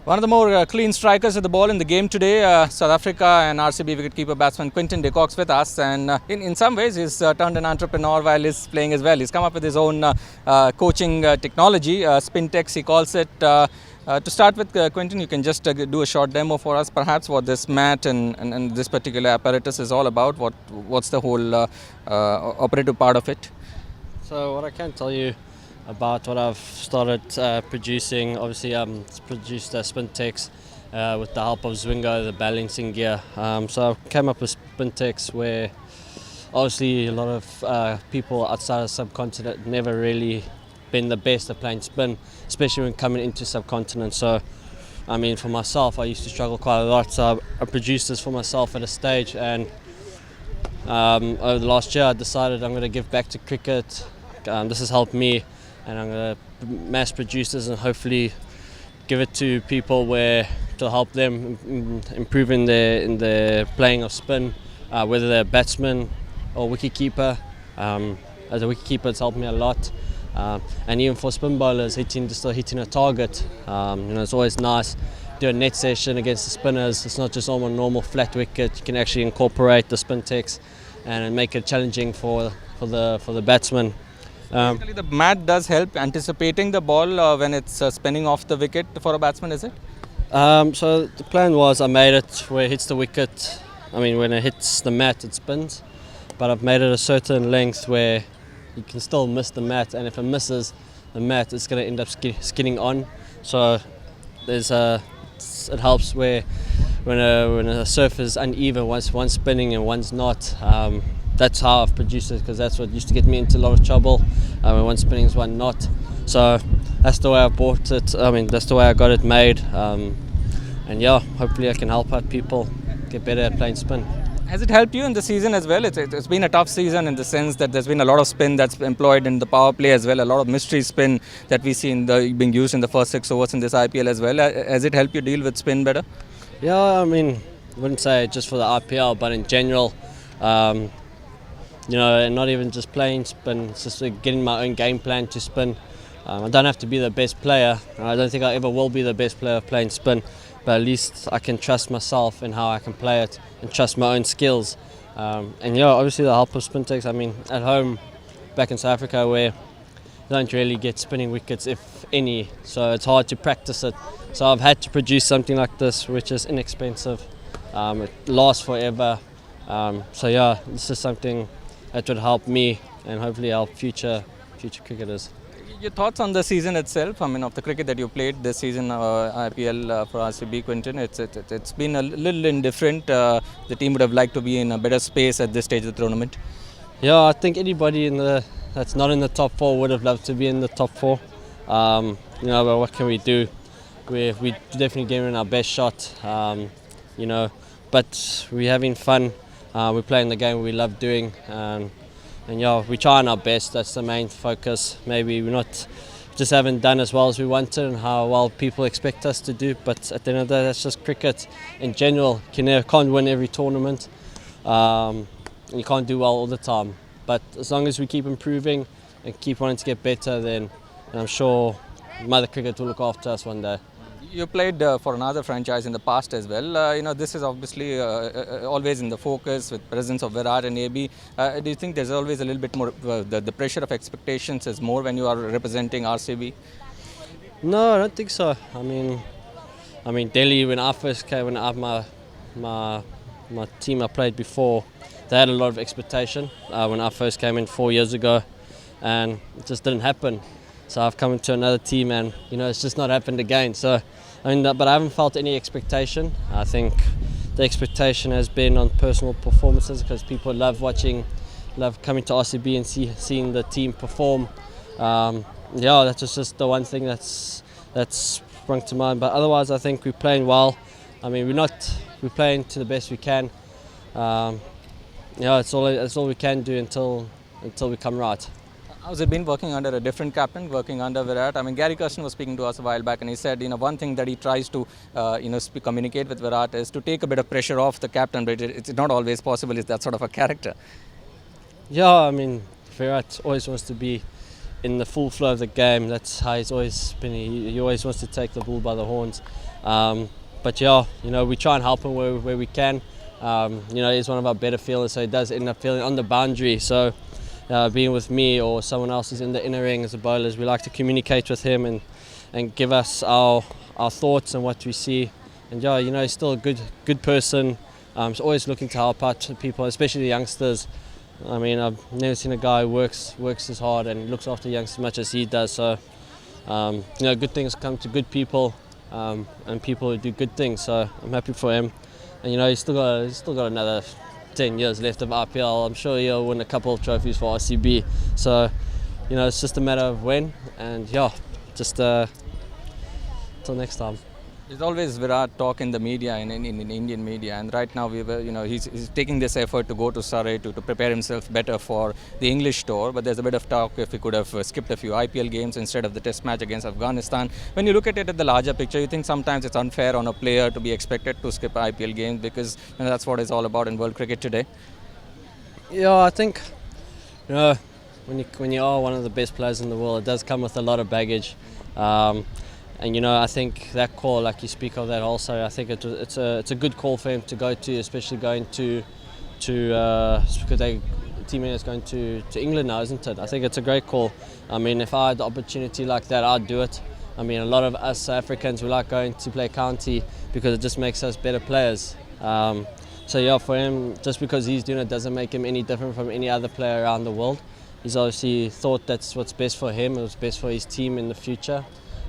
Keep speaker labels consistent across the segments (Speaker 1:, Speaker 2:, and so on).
Speaker 1: One of the more clean strikers of the ball in the game today, South Africa and RCB wicketkeeper batsman Quinton de kock's with us, and in some ways he's turned an entrepreneur while he's playing as well. He's come up with his own coaching technology, Spintex he calls it. To start with, Quinton, you can just do a short demo for us, perhaps what this mat and this particular apparatus is all about. What's the whole operative part of it?
Speaker 2: So what I can tell you about what I've started producing, obviously it's produced Spintex with the help of Zwingo, the balancing gear. So I came up with Spintex where obviously a lot of people outside of subcontinent never really been the best at playing spin, especially when coming into subcontinent. So I mean, for myself, I used to struggle quite a lot, so I produced this for myself at a stage, and over the last year I decided I'm going to give back to cricket. This has helped me, and I'm going to mass produce this and hopefully give it to people where to help them improve in their playing of spin, whether they're batsman or wicketkeeper. As a wicketkeeper, it's helped me a lot, and even for spin bowlers, still hitting a target. It's always nice. Do a net session against the spinners. It's not just on a normal flat wicket. You can actually incorporate the Spintex and make it challenging for the batsman.
Speaker 1: Basically, the mat does help anticipating the ball when it's spinning off the wicket for a batsman, is it?
Speaker 2: So the plan was I made it where it hits the wicket. I mean, when it hits the mat, it spins. But I've made it a certain length where you can still miss the mat, and if it misses the mat, it's going to end up skinning on. So it helps where when a surf is uneven, one's spinning and one's not. That's how I've produced it, because that's what used to get me into a lot of trouble, when one spinning is one not. So that's the way I bought it. I mean, that's the way I got it made. And yeah, hopefully I can help out people get better at playing spin.
Speaker 1: Has it helped you in the season as well? It's been a tough season in the sense that there's been a lot of spin that's employed in the power play as well, a lot of mystery spin that we see being used in the first 6 overs in this IPL as well. Has it helped you deal with spin better?
Speaker 2: Yeah, I mean, I wouldn't say just for the IPL, but in general. And not even just playing spin, it's just getting my own game plan to spin. I don't have to be the best player, and I don't think I ever will be the best player playing spin, but at least I can trust myself in how I can play it and trust my own skills. And yeah, obviously the help of Spintex. I mean, at home, back in South Africa, where you don't really get spinning wickets, if any, so it's hard to practice it. So I've had to produce something like this, which is inexpensive. It lasts forever. So yeah, this is something that would help me and hopefully help future cricketers.
Speaker 1: Your thoughts on the season itself? I mean, of the cricket that you played this season, IPL for RCB, Quinton, it's been a little indifferent. The team would have liked to be in a better space at this stage of the tournament.
Speaker 2: Yeah, I think anybody that's not in the top 4 would have loved to be in the top 4. But what can we do? We definitely gave it our best shot. But we're having fun. We're playing the game we love doing, and yeah, we're trying our best. That's the main focus. Maybe we just haven't done as well as we wanted and how well people expect us to do, but at the end of the day, that's just cricket in general. You can't win every tournament, and you can't do well all the time, but as long as we keep improving and keep wanting to get better, then I'm sure Mother Cricket will look after us one day.
Speaker 1: You played for another franchise in the past as well. This is obviously always in the focus with presence of Virat and AB. Do you think there's always a little bit more, the pressure of expectations is more when you are representing RCB?
Speaker 2: No, I don't think so. I mean Delhi, when I first came, when I had my team I played before, they had a lot of expectation when I first came in 4 years ago, and it just didn't happen. So I've come into another team, and it's just not happened again. So but I haven't felt any expectation. I think the expectation has been on personal performances, because people love coming to RCB and seeing the team perform. That's just the one thing that's sprung to mind. But otherwise, I think we're playing well. I mean, we're playing to the best we can. It's all we can do until we come right.
Speaker 1: How's it been working under a different captain, working under Virat? I mean, Gary Kirsten was speaking to us a while back, and he said, one thing that he tries to, communicate with Virat is to take a bit of pressure off the captain, but it's not always possible. Is that sort of a character?
Speaker 2: Yeah, I mean, Virat always wants to be in the full flow of the game. That's how he's always been. He always wants to take the bull by the horns. But yeah, we try and help him where we can. He's one of our better fielders, so he does end up feeling on the boundary. So being with me or someone else who's in the inner ring as a bowlers, we like to communicate with him and give us our thoughts and what we see. And yeah, he's still a good person. He's always looking to help out people, especially the youngsters. I mean, I've never seen a guy who works as hard and looks after youngsters as much as he does. So, good things come to good people, and people who do good things. So I'm happy for him. And he's still got another 10 years left of IPL. I'm sure he'll win a couple of trophies for RCB. So, it's just a matter of when. And yeah, just till next time.
Speaker 1: There's always Virat talk in the media, in Indian media, and right now he's taking this effort to go to Surrey to prepare himself better for the English tour. But there's a bit of talk if he could have skipped a few IPL games instead of the Test match against Afghanistan. When you look at it at the larger picture, you think sometimes it's unfair on a player to be expected to skip IPL games because that's what it's all about in world cricket today.
Speaker 2: Yeah, I think when you are one of the best players in the world, it does come with a lot of baggage. And I think that call, like you speak of that also, I think it's a good call for him to go to, especially going to because team is going to England now, isn't it? I think it's a great call. I mean, if I had the opportunity like that, I'd do it. I mean, a lot of us South Africans, we like going to play county because it just makes us better players. So yeah, for him, just because he's doing it doesn't make him any different from any other player around the world. He's obviously thought that's what's best for him, what's best for his team in the future.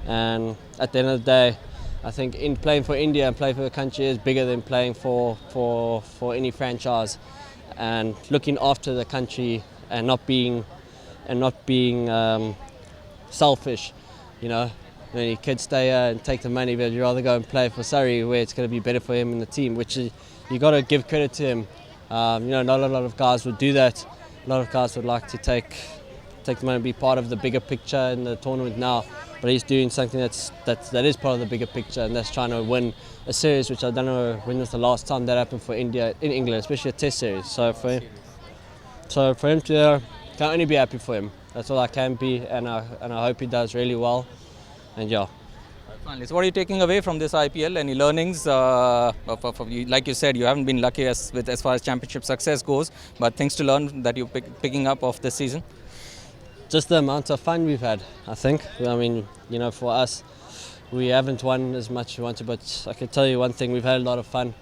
Speaker 2: And at the end of the day, I think in playing for India and playing for the country is bigger than playing for any franchise. And looking after the country and not being selfish, When your kids stay here and take the money, but you'd rather go and play for Surrey where it's going to be better for him in the team, which you got to give credit to him. Not a lot of guys would do that. A lot of guys would like to take the money and be part of the bigger picture in the tournament now. But he's doing something that is part of the bigger picture, and that's trying to win a series, which I don't know when was the last time that happened for India in England, especially a Test series. So for him to can only be happy for him. That's all I can be, and I hope he does really well. And yeah.
Speaker 1: Finally, so what are you taking away from this IPL? Any learnings? Like you said, you haven't been lucky as far as championship success goes, but things to learn that you're picking up of this season?
Speaker 2: Just the amount of fun we've had, I think. I mean, for us, we haven't won as much as we wanted, but I can tell you one thing, we've had a lot of fun.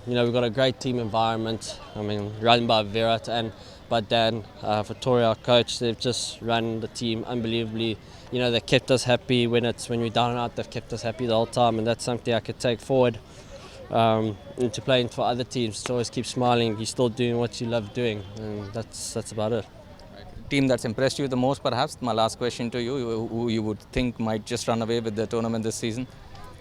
Speaker 2: We've got a great team environment. I mean, run by Virat and by Dan, Victoria, our coach. They've just run the team unbelievably. They kept us happy when we're down and out. They've kept us happy the whole time, and that's something I could take forward into playing for other teams. To always keep smiling. You're still doing what you love doing, and that's about it.
Speaker 1: Team that's impressed you the most, perhaps? My last question to you, who you would think might just run away with the tournament this season?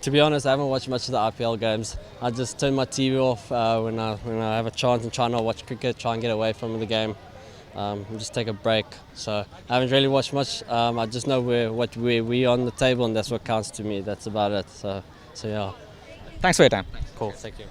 Speaker 2: To be honest, I haven't watched much of the IPL games. I just turn my TV off when I have a chance and try not to watch cricket, try and get away from the game, and just take a break. So I haven't really watched much. I just know where we're on the table, and that's what counts to me. That's about it. So yeah.
Speaker 1: Thanks for your time.
Speaker 2: Cool, thank you.